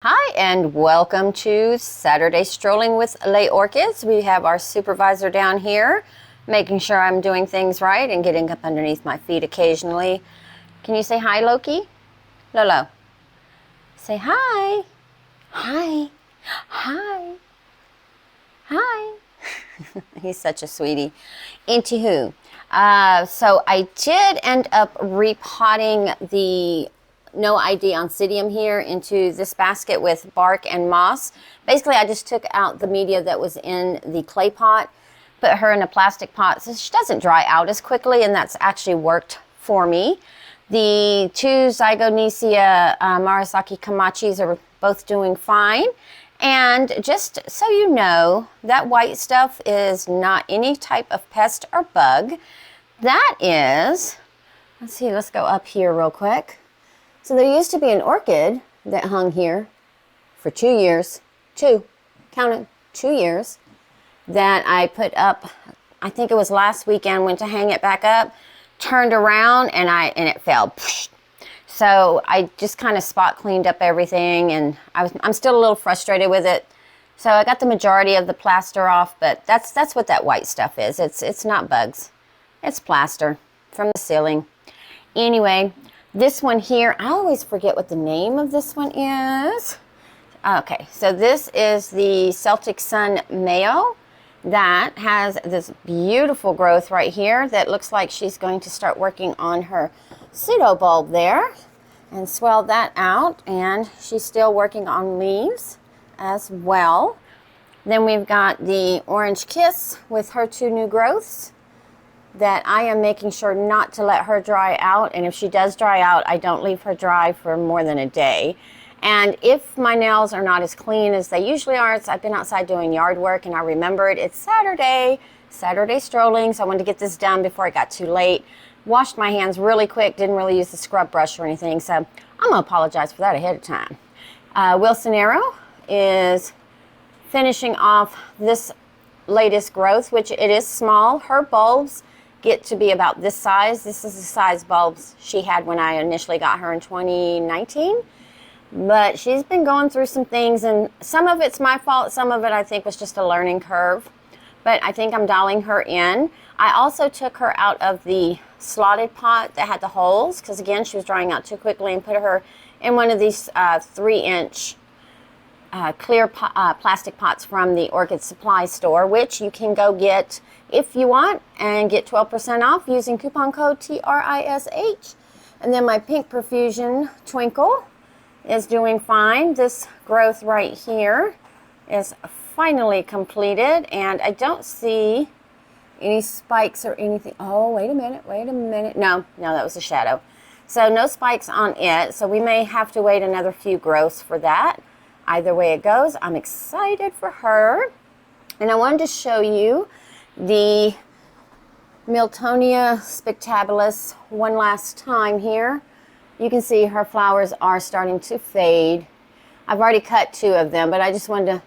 Hi, and welcome to Saturday Strolling with Les Orchids. We have our supervisor down here, making sure I'm doing things right and getting up underneath my feet occasionally. Can you say hi, Loki? Lolo. Say hi. Hi. Hi. Hi. He's such a sweetie. Anywho, so I did end up repotting the no ID Oncidium here into this basket with bark and moss. Basically, I just took out the media that was in the clay pot, put her in a plastic pot so she doesn't dry out as quickly, and that's actually worked for me. The two Zygonesia Marasaki Kamachis are both doing fine. And just so you know, that white stuff is not any type of pest or bug. That is, let's see, let's go up here real quick. So there used to be an orchid that hung here for 2 years, count it, 2 years, that I put up, I think it was last weekend, went to hang it back up, turned around, and it fell. So I just kind of spot cleaned up everything, and I'm still a little frustrated with it. So I got the majority of the plaster off, but that's what that white stuff is. It's not bugs. It's plaster from the ceiling. Anyway, this one here, I always forget what the name of this one is. Okay, so this is the Celtic Sun Mayo that has this beautiful growth right here that looks like she's going to start working on her pseudo bulb there and swell that out, and she's still working on leaves as well. Then we've got the Orange Kiss with her 2 new growths that I am making sure not to let her dry out, and if she does dry out, I don't leave her dry for more than a day. And if my nails are not as clean as they usually are, I've been outside doing yard work and I remembered it's Saturday strolling, so I wanted to get this done before it got too late. Washed my hands really quick, didn't really use the scrub brush or anything, so I'm going to apologize for that ahead of time. Wilsonero is finishing off this latest growth, which it is small. Her bulbs get to be about this size. This is the size bulbs she had when I initially got her in 2019. But she's been going through some things, and some of it's my fault, some of it I think was just a learning curve. But I think I'm dialing her in. I also took her out of the slotted pot that had the holes, because again, she was drying out too quickly, and put her in one of these 3-inch clear plastic pots from the Orchid Supply Store, which you can go get if you want and get 12% off using coupon code TRISH. And then my Pink Profusion Twinkle is doing fine. This growth right here is finally completed, and I don't see any spikes or anything. Oh, wait a minute. No, that was a shadow. So no spikes on it, so we may have to wait another few growths for that. Either way it goes, I'm excited for her. And I wanted to show you the Miltonia spectabilis one last time here. You can see her flowers are starting to fade. I've already cut 2 of them, but I just wanted to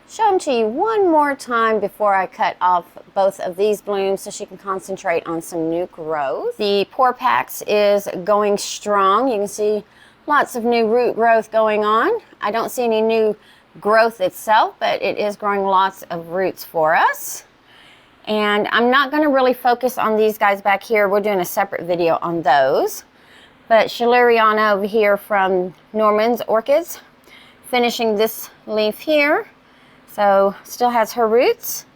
show them to you one more time before I cut off both of these blooms so she can concentrate on some new growth. The Porpax is going strong. You can see lots of new root growth going on. I don't see any new growth itself, but it is growing lots of roots for us. And I'm not going to really focus on these guys back here. We're doing a separate video on those. But Schilleriana over here from Norman's Orchids, finishing this leaf here. So still has her roots.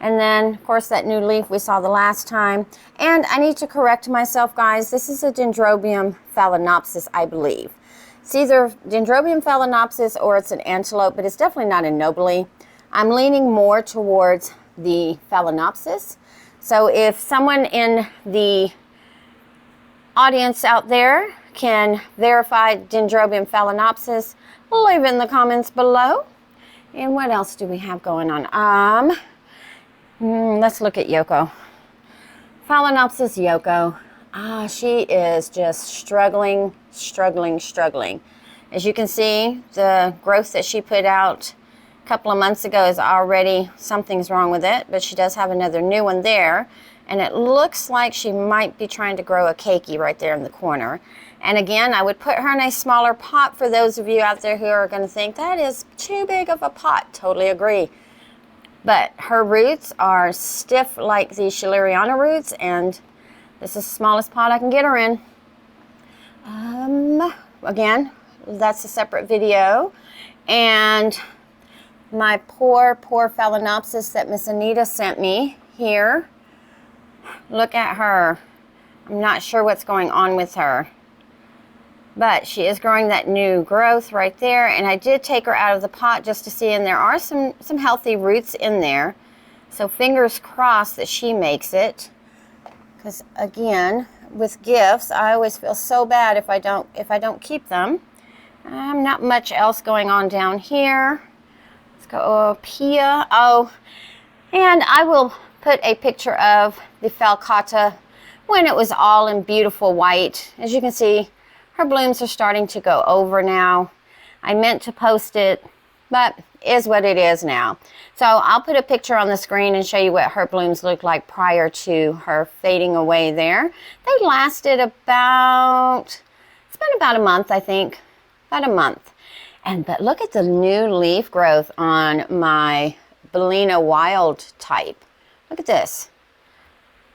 And then, of course, that new leaf we saw the last time. And I need to correct myself, guys. This is a Dendrobium phalaenopsis, I believe. It's either Dendrobium phalaenopsis or it's an antelope, but it's definitely not a nobile. I'm leaning more towards the phalaenopsis. So if someone in the audience out there can verify Dendrobium phalaenopsis, leave it in the comments below. And what else do we have going on? Let's look at Yoko. Phalaenopsis Yoko. She is just struggling. As you can see, the growth that she put out a couple of months ago is already, something's wrong with it, but she does have another new one there. And it looks like she might be trying to grow a keiki right there in the corner. And again, I would put her in a smaller pot for those of you out there who are going to think that is too big of a pot. Totally agree. But her roots are stiff like the Schilleriana roots, and this is the smallest pot I can get her in. Again, that's a separate video. And my poor Phalaenopsis that Miss Anita sent me here. Look at her. I'm not sure what's going on with her. But she is growing that new growth right there. And I did take her out of the pot just to see, and there are some healthy roots in there. So fingers crossed that she makes it. Because again, with gifts, I always feel so bad if I don't keep them. Not much else going on down here. Let's go up here. Oh, and I will put a picture of the Falcata when it was all in beautiful white. As you can see, her blooms are starting to go over now. I meant to post it, but is what it is now. So I'll put a picture on the screen and show you what her blooms looked like prior to her fading away there. They lasted about, it's been about a month, I think. About a month. But look at the new leaf growth on my Bellina Wild type. Look at this.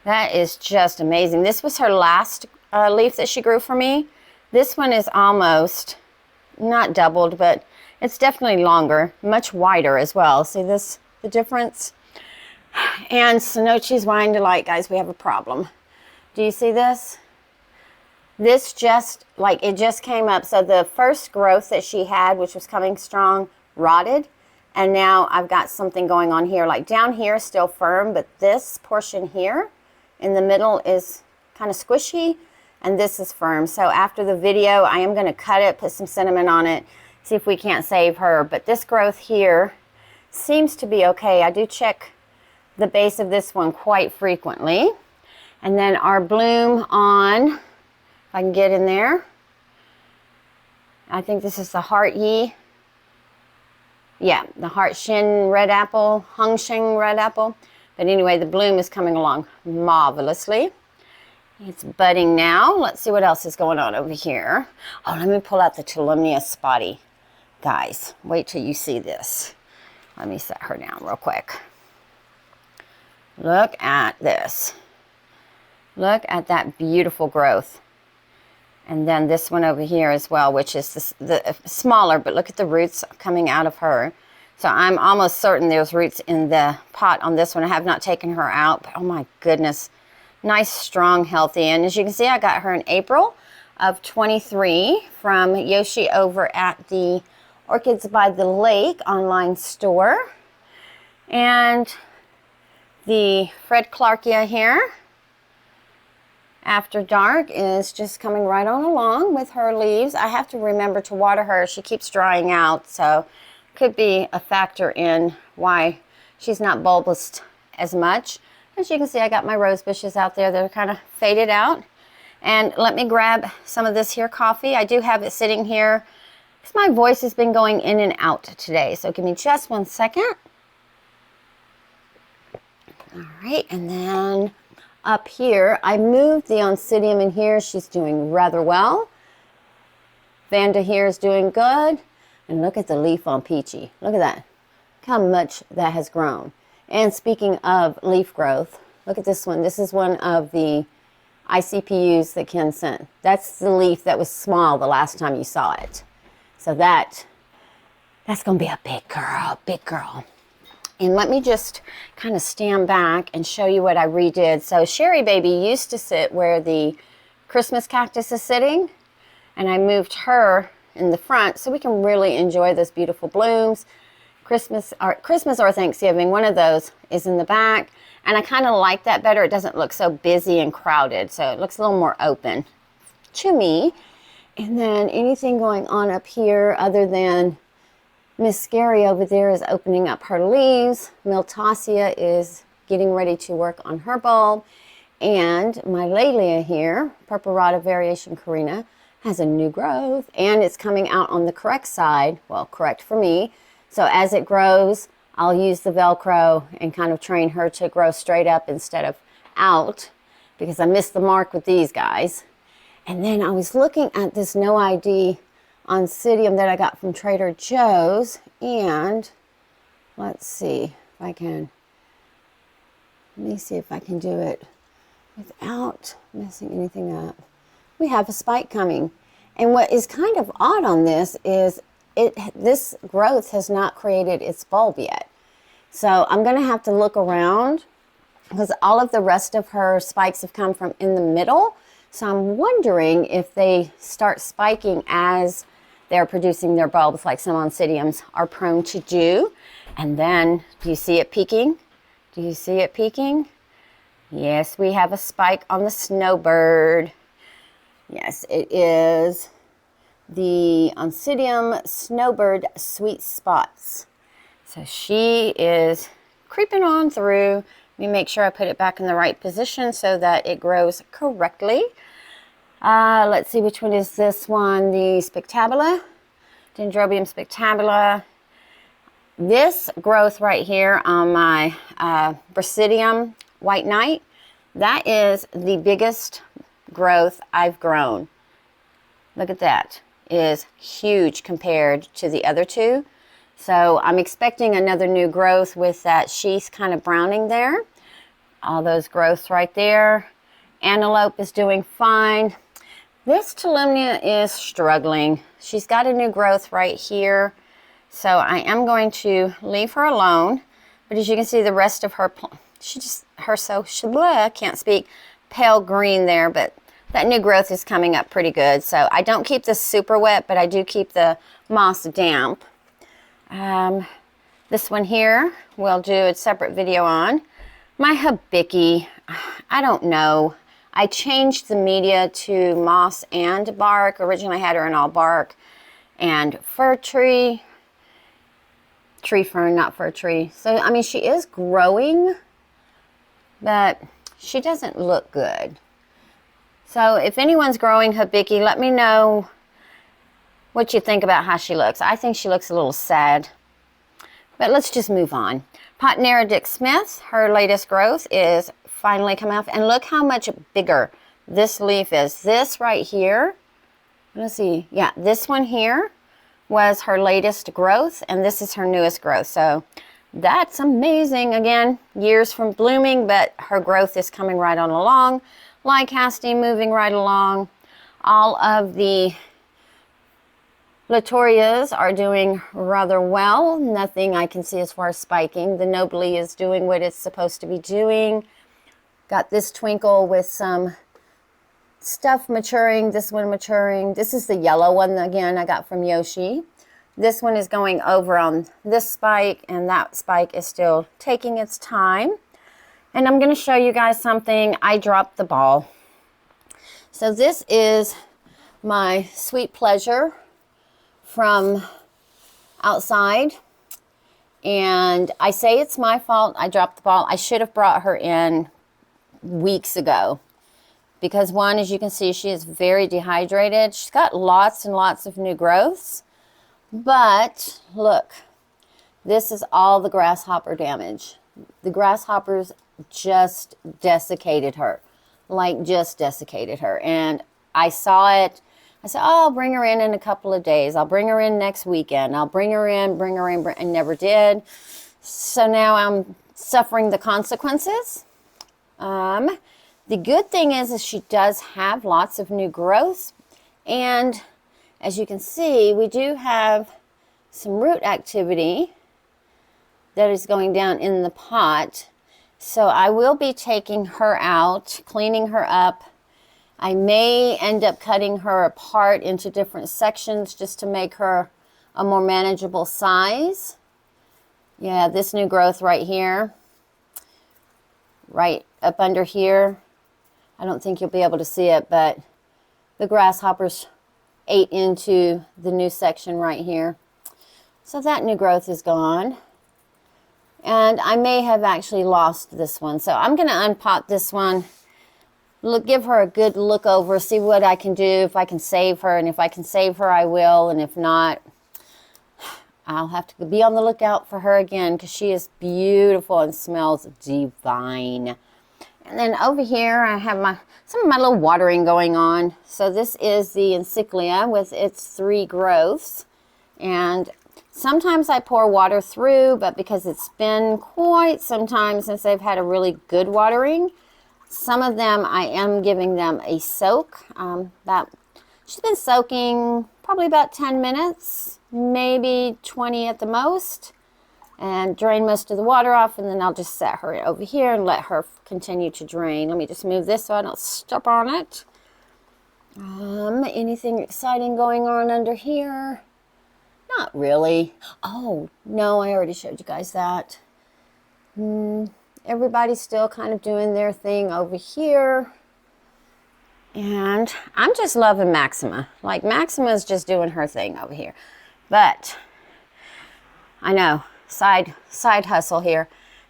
That is just amazing. This was her last leaf that she grew for me. This one is almost, not doubled, but it's definitely longer, much wider as well. See this, the difference? And Sonochi's Wine Delight, guys, we have a problem. Do you see this? This just, like, it just came up. So the first growth that she had, which was coming strong, rotted. And now I've got something going on here. Like down here is still firm, but this portion here in the middle is kind of squishy. And this is firm. So after the video, I am going to cut it, put some cinnamon on it, see if we can't save her. But this growth here seems to be okay. I do check the base of this one quite frequently. And then our bloom on, if I can get in there, I think this is the Heart Yi. Yeah, the Heart Shin Red Apple, Hung Sheng Red Apple. But anyway, the bloom is coming along marvelously. It's budding now. Let's see what else is going on over here. Oh, let me pull out the Tolumnia Spotty. Guys, wait till you see this. Let me set her down real quick. Look at this. Look at that beautiful growth. And then this one over here as well, which is the smaller, but look at the roots coming out of her. So I'm almost certain there's roots in the pot on this one. I have not taken her out, but oh my goodness. Nice, strong, healthy. And as you can see, I got her in April of 23 from Yoshi over at the Orchids by the Lake online store. And the Fred Clarkia here, After Dark, is just coming right on along with her leaves. I have to remember to water her. She keeps drying out, so could be a factor in why she's not bulbous as much. As you can see, I got my rose bushes out there that are kind of faded out. And let me grab some of this here coffee. I do have it sitting here because my voice has been going in and out today. So give me just 1 second. All right, and then up here, I moved the Oncidium in here. She's doing rather well. Vanda here is doing good. And look at the leaf on Peachy. Look at that. Look how much that has grown. And speaking of leaf growth, look at this one. This is one of the ICPUs that Ken sent. That's the leaf that was small the last time you saw it. So that's going to be a big girl, big girl. And let me just kind of stand back and show you what I redid. So Sherry Baby used to sit where the Christmas cactus is sitting, and I moved her in the front so we can really enjoy those beautiful blooms. Christmas or Thanksgiving, one of those is in the back, and I kind of like that better. It doesn't look so busy and crowded, so it looks a little more open to me. And then anything going on up here other than Miss Scary over there is opening up her leaves. Miltasia is getting ready to work on her bulb, and my Laelia here, Purpurata Variation Carina, has a new growth, and it's coming out on the correct side. Well, correct for me. So as it grows, I'll use the Velcro and kind of train her to grow straight up instead of out, because I missed the mark with these guys. And then I was looking at this no ID Oncidium that I got from Trader Joe's, and let's see if I can, let me see if I can do it without messing anything up. We have a spike coming. And what is kind of odd on this is this growth has not created its bulb yet. So I'm going to have to look around because all of the rest of her spikes have come from in the middle. So I'm wondering if they start spiking as they're producing their bulbs like some Oncidiums are prone to do. And then, do you see it peaking? Do you see it peaking? Yes, we have a spike on the snowbird. Yes, it is the Oncidium Snowbird Sweet Spots. So she is creeping on through. Let me make sure I put it back in the right position so that it grows correctly. Let's see, which one is this one? The Spectabula, Dendrobium Spectabula. This growth right here on my Brasidium White Knight, that is the biggest growth I've grown. Look at that. It is huge compared to the other two. So I'm expecting another new growth with that sheath kind of browning there. All those growths right there. Antelope is doing fine. This Tolumnia is struggling. She's got a new growth right here. So I am going to leave her alone. But as you can see, the rest of her, I can't speak, pale green there. But that new growth is coming up pretty good. So I don't keep this super wet, but I do keep the moss damp. This one here, we'll do a separate video on. My Hibiki, I don't know. I changed the media to moss and bark. Originally I had her in all bark. And fir tree fern, not fir tree. So, I mean, she is growing, but she doesn't look good. So if anyone's growing Hibiki, let me know what you think about how she looks. I think she looks a little sad. But let's just move on. Potnera Dick Smith, her latest growth is finally coming off. And look how much bigger this leaf is. This right here, let's see. Yeah, this one here was her latest growth. And this is her newest growth. So that's amazing. Again, years from blooming, but her growth is coming right on along. Lycaste moving right along. All of the Latorias are doing rather well. Nothing I can see as far as spiking. The Nobly is doing what it's supposed to be doing. Got this Twinkle with some stuff maturing. This one maturing. This is the yellow one again I got from Yoshi. This one is going over on this spike, and that spike is still taking its time. And I'm going to show you guys something. I dropped the ball. So this is my Sweet Pleasure from outside, and I say it's my fault. I dropped the ball. I should have brought her in weeks ago because one, as you can see, she is very dehydrated. She's got lots and lots of new growths, but look, this is all the grasshopper damage. The grasshoppers just desiccated her, like just desiccated her, and I saw it. I said, oh, I'll bring her in a couple of days. I'll bring her in next weekend. I'll bring her in, and never did. So now I'm suffering the consequences. The good thing is she does have lots of new growth. And as you can see, we do have some root activity that is going down in the pot. So I will be taking her out, cleaning her up. I may end up cutting her apart into different sections just to make her a more manageable size. Yeah, this new growth right here, right up under here. I don't think you'll be able to see it, but the grasshoppers ate into the new section right here. So that new growth is gone. And I may have actually lost this one. So I'm going to unpot this one. Give her a good look over, see what I can do, if I can save her. And if I can save her, I will. And if not, I'll have to be on the lookout for her again because she is beautiful and smells divine. And then over here I have some of my little watering going on. So this is the encyclia with its 3 growths. And sometimes I pour water through, but because it's been quite some time since they've had a really good watering, some of them I am giving them a soak. She's been soaking probably about 10 minutes, maybe 20 at the most. And drain most of the water off, and then I'll just set her over here and let her continue to drain. Let me just move this so I don't step on it. Anything exciting going on under here? Not really. Oh, no, I already showed you guys that. Everybody's still kind of doing their thing over here. And I'm just loving Maxima. Like, Maxima's just doing her thing over here. But, I know. Side hustle here.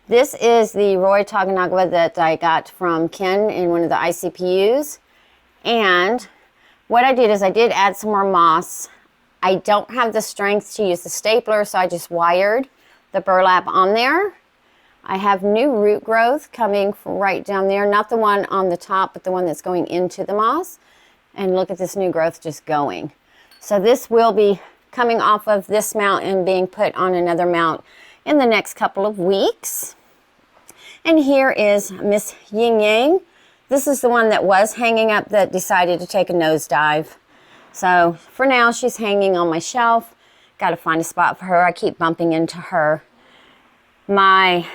This is the Roy Taganagua that I got from Ken in one of the ICPUs. And what I did is I did add some more moss. I don't have the strength to use the stapler, so I just wired the burlap on there. I have new root growth coming from right down there. Not the one on the top, but the one that's going into the moss. And look at this new growth just going. So this will be coming off of this mount and being put on another mount in the next couple of weeks. And here is Miss Yin Yang. This is the one that was hanging up that decided to take a nosedive. So for now, she's hanging on my shelf. Got to find a spot for her. I keep bumping into her. My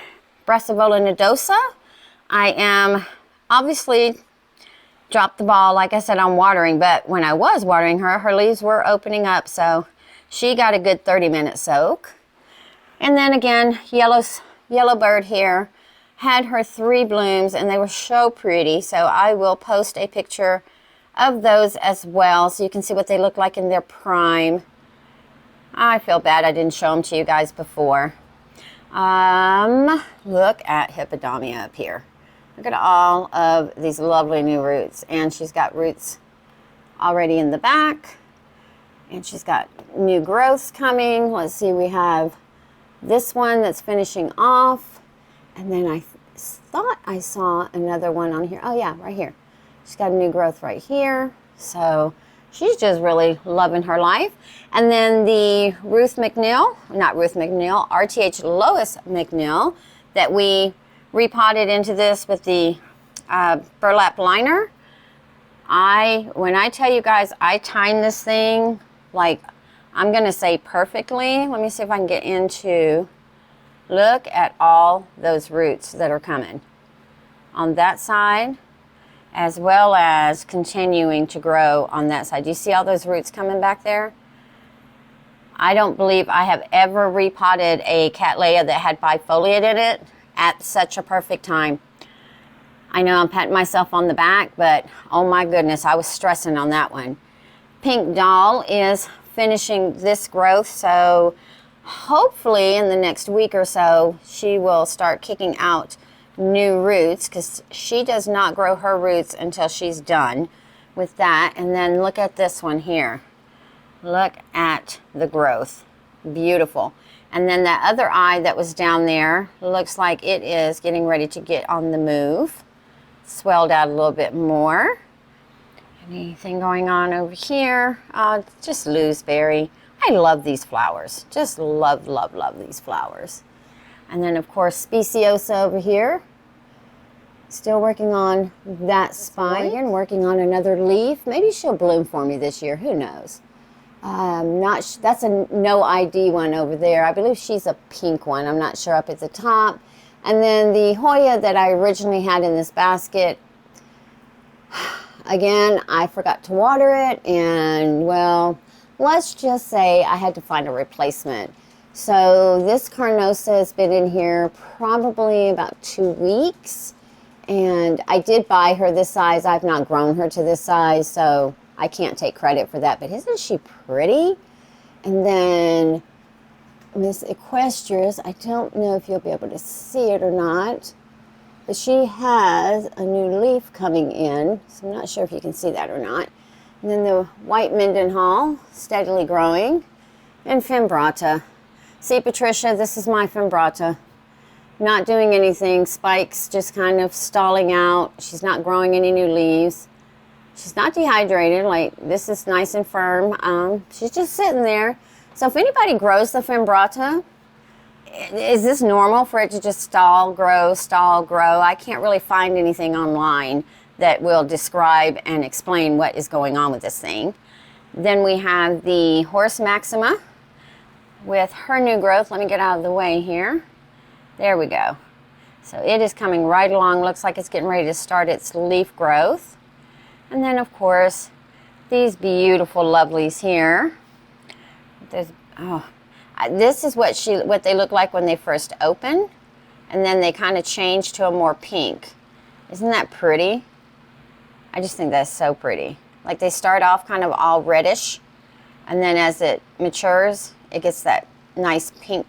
Brassavola nodosa, I am obviously dropped the ball, like I said, on watering, but when I was watering her, her leaves were opening up, so she got a good 30-minute soak. And then again, yellow bird here had her 3 blooms, and they were so pretty. So I will post a picture of those as well, so you can see what they look like in their prime. I feel bad I didn't show them to you guys before. Look at Hippodamia up here. Look at all of these lovely new roots, and she's got roots already in the back. And she's got new growths coming. Let's see, we have this one that's finishing off. And then I thought I saw another one on here. Oh yeah, right here. She's got a new growth right here. So she's just really loving her life. And then the RTH Lois McNeil that we repotted into this with the burlap liner. When I tell you guys, I timed this thing, like, I'm going to say perfectly. Let me see if I can get into, look at all those roots that are coming on that side, as well as continuing to grow on that side. Do you see all those roots coming back there? I don't believe I have ever repotted a Cattleya that had bifoliate in it at such a perfect time. I know I'm patting myself on the back, but oh my goodness, I was stressing on that one. Pink Doll is finishing this growth, so hopefully in the next week or so, she will start kicking out new roots, because she does not grow her roots until she's done with that. And then look at this one here. Look at the growth. Beautiful. And then that other eye that was down there looks like it is getting ready to get on the move. Swelled out a little bit more. Anything going on over here? Just looseberry. I love these flowers. Just love, love, love these flowers. And then, of course, Speciosa over here. Still working on that spine and working on another leaf. Maybe she'll bloom for me this year. Who knows? That's a no ID one over there. I believe she's a pink one. I'm not sure up at the top. And then the Hoya that I originally had in this basket, again, I forgot to water it, and well, let's just say I had to find a replacement. So this Carnosa has been in here probably about 2 weeks, and I did buy her this size. I've not grown her to this size, so I can't take credit for that, but isn't she pretty? And then Miss Equestrius, I don't know if you'll be able to see it or not, but she has a new leaf coming in, so I'm not sure if you can see that or not. And then the white Mendenhall, steadily growing, and Fimbrata. See, Patricia, this is my Fimbrata. not doing anything. Spikes just kind of stalling out. She's not growing any new leaves. She's not dehydrated. Like, this is nice and firm. She's just sitting there. So if anybody grows the Fimbrata, is this normal for it to just stall, grow, stall, grow? I can't really find anything online that will describe and explain what is going on with this thing. Then we have the Horse Maxima with her new growth. Let me get out of the way here. There we go. So it is coming right along. Looks like it's getting ready to start its leaf growth. And then, of course, these beautiful lovelies here. This is what they look like when they first open, and then they kind of change to a more pink. Isn't that pretty? I just think that's so pretty. Like, they start off kind of all reddish, and then as it matures, it gets that nice pink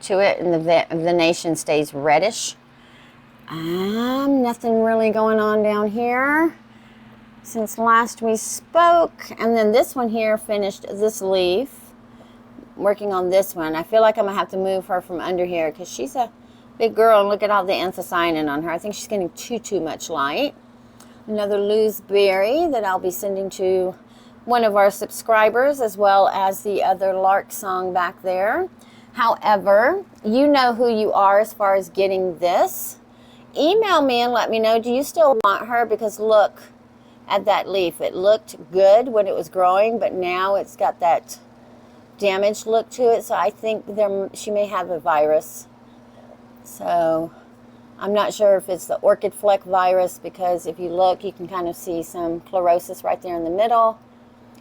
to it, and the venation stays reddish. Nothing really going on down here since last we spoke. And then this one here finished this leaf. Working on this one. I feel like I'm gonna have to move her from under here because she's a big girl, and look at all the anthocyanin on her. I think she's getting too much light. Another loose berry that I'll be sending to one of our subscribers, as well as the other lark song back there. However, you know who you are as far as getting this. Email me and let me know, do you still want her? Because look at that leaf. It looked good when it was growing, but now it's got that damaged look to it, so I think she may have a virus. So I'm not sure if it's the orchid fleck virus, because if you look, you can kind of see some chlorosis right there in the middle.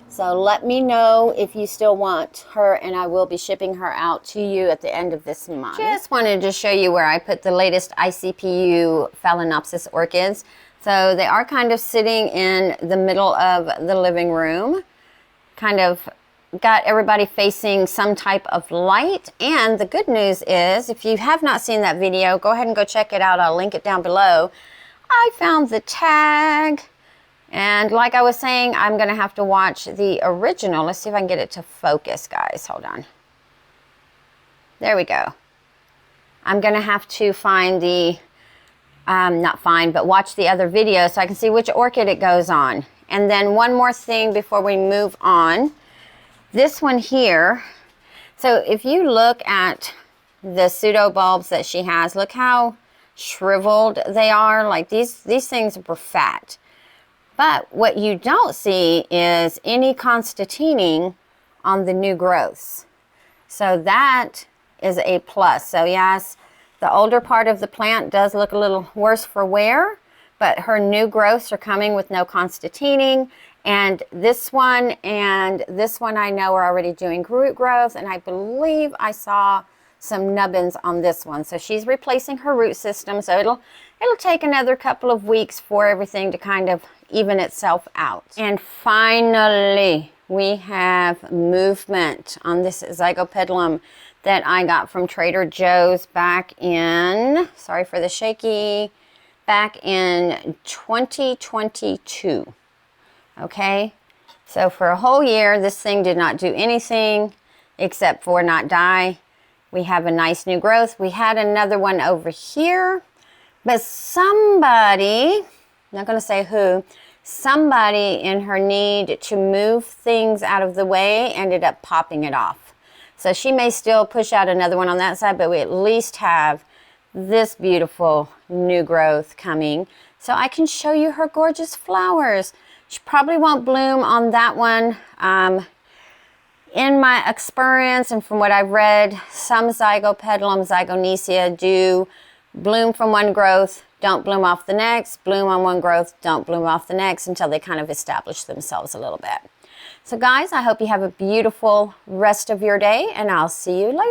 So let me know if you still want her, and I will be shipping her out to you at the end of this month. Just wanted to show you where I put the latest ICPU Phalaenopsis orchids. So they are kind of sitting in the middle of the living room, kind of got everybody facing some type of light. And the good news is, if you have not seen that video, go ahead and go check it out. I'll link it down below. I found the tag, and like I was saying, I'm gonna have to watch the original. Let's see if I can get it to focus, guys. Hold on. There we go. I'm gonna have to find the but watch the other video so I can see which orchid it goes on. And then one more thing before we move on. This one here, so if you look at the pseudo bulbs that she has, look how shriveled they are. Like, these things were fat. But what you don't see is any constantining on the new growths. So that is a plus. So yes, the older part of the plant does look a little worse for wear, but her new growths are coming with no constantining. And this one I know are already doing root growth, and I believe I saw some nubbins on this one. So she's replacing her root system, so it'll take another couple of weeks for everything to kind of even itself out. And finally, we have movement on this Zygopedilum that I got from Trader Joe's back in, sorry for the shaky, back in 2022. Okay, so for a whole year, this thing did not do anything except for not die. We have a nice new growth. We had another one over here, but somebody, I'm not going to say who, somebody in her need to move things out of the way ended up popping it off. So she may still push out another one on that side, but we at least have this beautiful new growth coming. So I can show you her gorgeous flowers. She probably won't bloom on that one. In my experience and from what I've read, some Zygopedilum, Zygonesia do bloom from one growth, don't bloom off the next, bloom on one growth, don't bloom off the next, until they kind of establish themselves a little bit. So guys, I hope you have a beautiful rest of your day, and I'll see you later.